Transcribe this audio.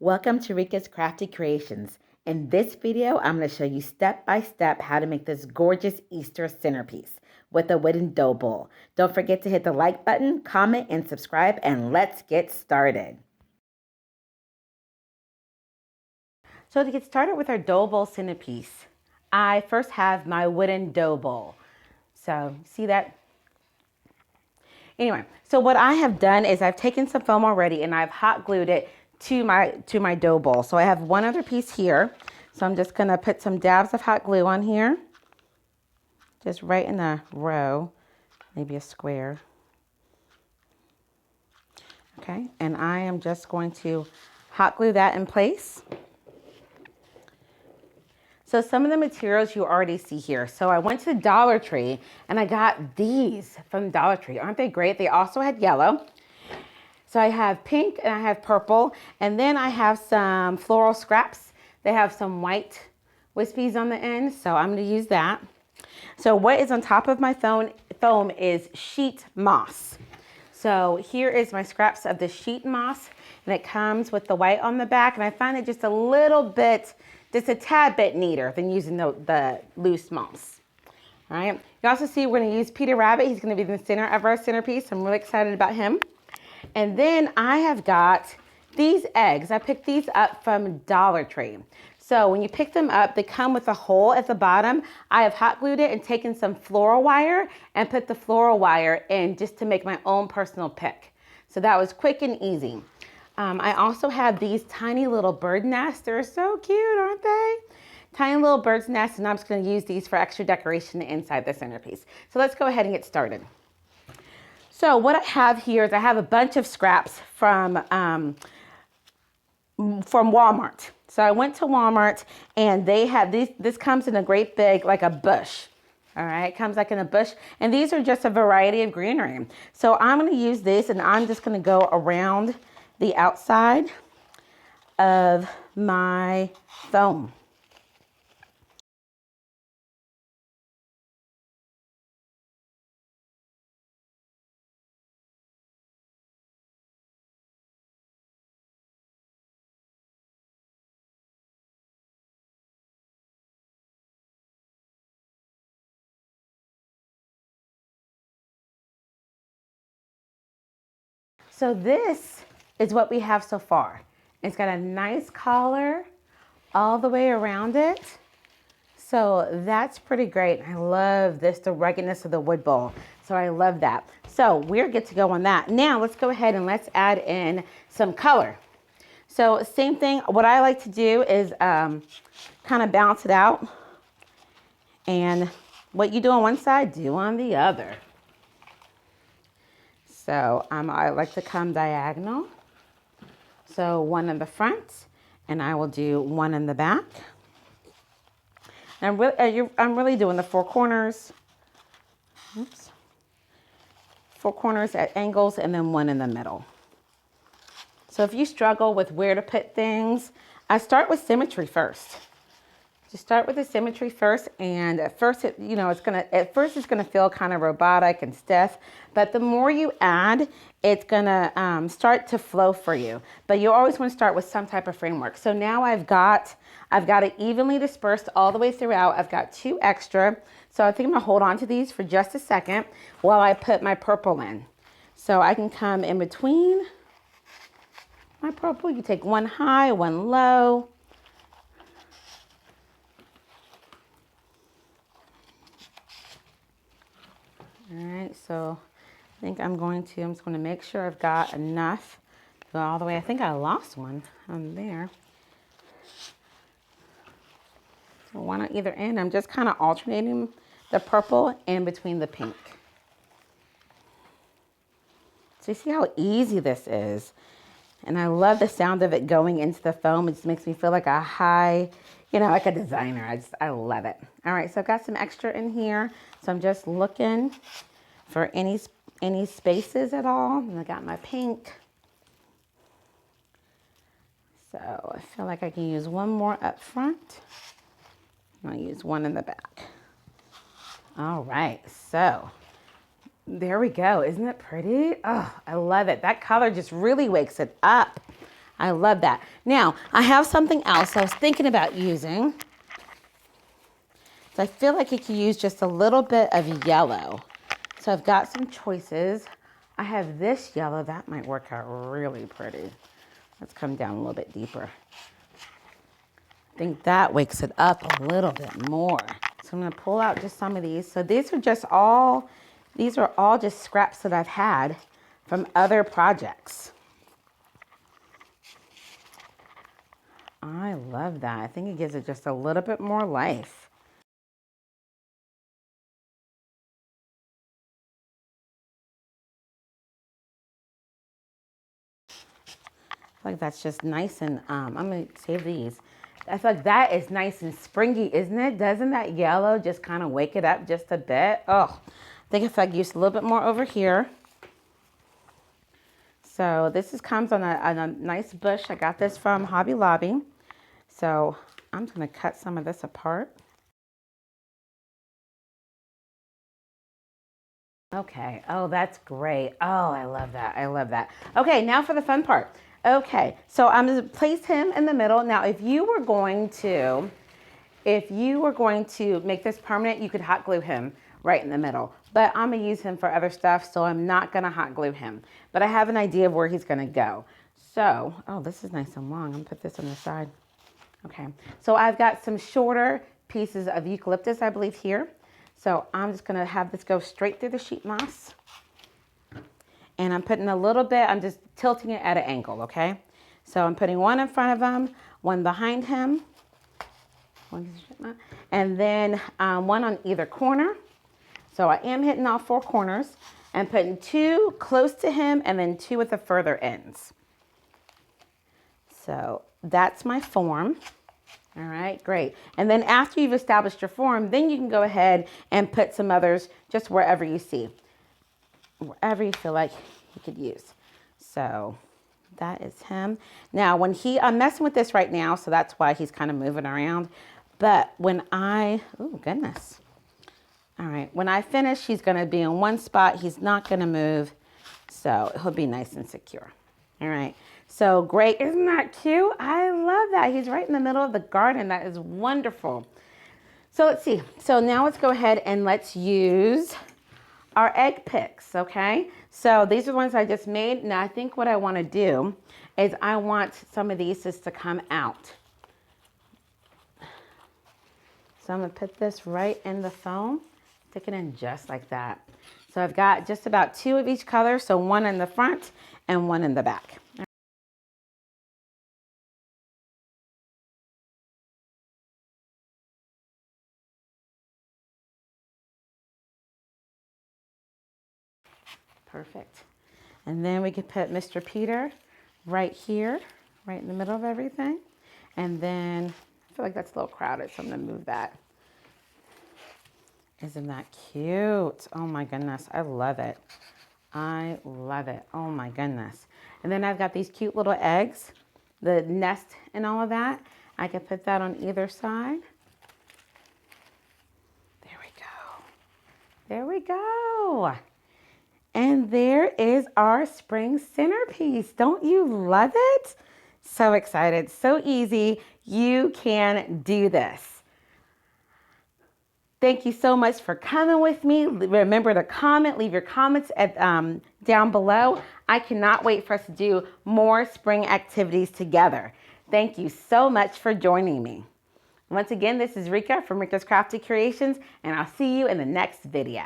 Welcome to Rika's Crafty Creations. In this video, I'm going to show you step by step how to make this gorgeous Easter centerpiece with a wooden dough bowl. Don't forget to hit the like button, comment, and subscribe, and let's get started. So to get started with our dough bowl centerpiece, I first have my wooden dough bowl. So see that? Anyway, so what I have done is I've taken some foam already and I've hot glued it to my dough bowl. So I have one other piece here. So I'm just gonna put some dabs of hot glue on here, just right in a row, maybe a square. Okay, and I am just going to hot glue that in place. So some of the materials you already see here. So I went to the Dollar Tree and I got these from Dollar Tree. Aren't they great? They also had yellow. So I have pink and I have purple, and then I have some floral scraps. They have some white wispies on the end, so I'm gonna use that. So what is on top of my foam is sheet moss. So here is my scraps of the sheet moss, and it comes with the white on the back, and I find it just a tad bit neater than using the loose moss. All right, you also see we're gonna use Peter Rabbit. He's gonna be the center of our centerpiece. I'm really excited about him. And then I have got these eggs. I picked these up from Dollar Tree. So when you pick them up, they come with a hole at the bottom. I have hot glued it and taken some floral wire and put the floral wire in just to make my own personal pick. So that was quick and easy. I also have these tiny little bird nests. They're so cute, aren't they? Tiny little bird's nests, and I'm just gonna use these for extra decoration inside the centerpiece. So let's go ahead and get started. So what I have here is I have a bunch of scraps from Walmart. So I went to Walmart and they have this comes in a great big, like a bush. All right, it comes like in a bush. And these are just a variety of greenery. So I'm gonna use this and I'm just gonna go around the outside of my foam. So this is what we have so far. It's got a nice collar all the way around it. So that's pretty great. I love this, the ruggedness of the wood bowl. So I love that. So we're good to go on that. Now let's go ahead and let's add in some color. So same thing, what I like to do is kind of balance it out. And what you do on one side, do on the other. So I like to come diagonal. So one in the front, and I will do one in the back. And I'm really doing the four corners. Oops. Four corners at angles, and then one in the middle. So if you struggle with where to put things, I start with symmetry first. Just start with the symmetry first, and at first it's gonna feel kind of robotic and stiff, but the more you add, it's gonna start to flow for you. But you always want to start with some type of framework. So now I've got it evenly dispersed all the way throughout. I've got two extra, so I think I'm gonna hold on to these for just a second while I put my purple in. So I can come in between my purple. You take one high, one low. All right, so I think I'm just going to make sure I've got enough to go all the way. I think I lost one on there. So one on either end. I'm just kind of alternating the purple in between the pink. So you see how easy this is? And I love the sound of it going into the foam. It just makes me feel like a high, like a designer. I love it. All right, so I've got some extra in here. So I'm just looking for any spaces at all. And I got my pink. So I feel like I can use one more up front. I'll use one in the back. All right, so there we go. Isn't it pretty? Oh, I love it. That color just really wakes it up. I love that. Now, I have something else I was thinking about using. So I feel like it could use just a little bit of yellow. So I've got some choices. I have this yellow. That might work out really pretty. Let's come down a little bit deeper. I think that wakes it up a little bit more. So I'm going to pull out just some of these. So these are all just scraps that I've had from other projects. I love that. I think it gives it just a little bit more life. I feel like that's just nice and, I'm going to save these. I feel like that is nice and springy, isn't it? Doesn't that yellow just kind of wake it up just a bit? Oh, I think if I use a little bit more over here. So this comes on a nice bush. I got this from Hobby Lobby. So I'm just going to cut some of this apart. Okay. Oh, that's great. Oh, I love that. I love that. Okay, now for the fun part. Okay, so I'm going to place him in the middle. Now, if you were going to make this permanent, you could hot glue him right in the middle. But I'm going to use him for other stuff, so I'm not going to hot glue him. But I have an idea of where he's going to go. So, oh, this is nice and long. I'm going to put this on the side. Okay, so I've got some shorter pieces of eucalyptus, I believe, here. So I'm just going to have this go straight through the sheet moss. And I'm putting a little bit, I'm just tilting it at an angle, okay? So I'm putting one in front of him, one behind him, and then one on either corner. So I am hitting all four corners and putting two close to him and then two at the further ends. So that's my form. All right, great. And then after you've established your form, then you can go ahead and put some others just wherever you see. Wherever you feel like you could use. So that is him. Now, when I'm messing with this right now, so that's why he's kind of moving around. But when oh goodness. All right, when I finish, he's gonna be in one spot. He's not gonna move. So he'll be nice and secure. All right, so great. Isn't that cute? I love that. He's right in the middle of the garden. That is wonderful. So let's see. So now let's go ahead and let's use our egg picks, okay? So these are the ones I just made. Now I think what I want to do is I want some of these just to come out. So I'm going to put this right in the foam, stick it in just like that. So I've got just about two of each color, so one in the front and one in the back. Perfect. And then we can put Mr. Peter right here, right in the middle of everything. And then I feel like that's a little crowded, so I'm going to move that. Isn't that cute? Oh my goodness, I love it. I love it. Oh my goodness. And then I've got these cute little eggs, the nest and all of that. I can put that on either side. There we go. There we go. And there is our spring centerpiece. Don't you love it? So excited, so easy. You can do this. Thank you so much for coming with me. Remember to comment, leave your comments down below. I cannot wait for us to do more spring activities together. Thank you so much for joining me. Once again, this is Rika from Rika's Crafty Creations, and I'll see you in the next video.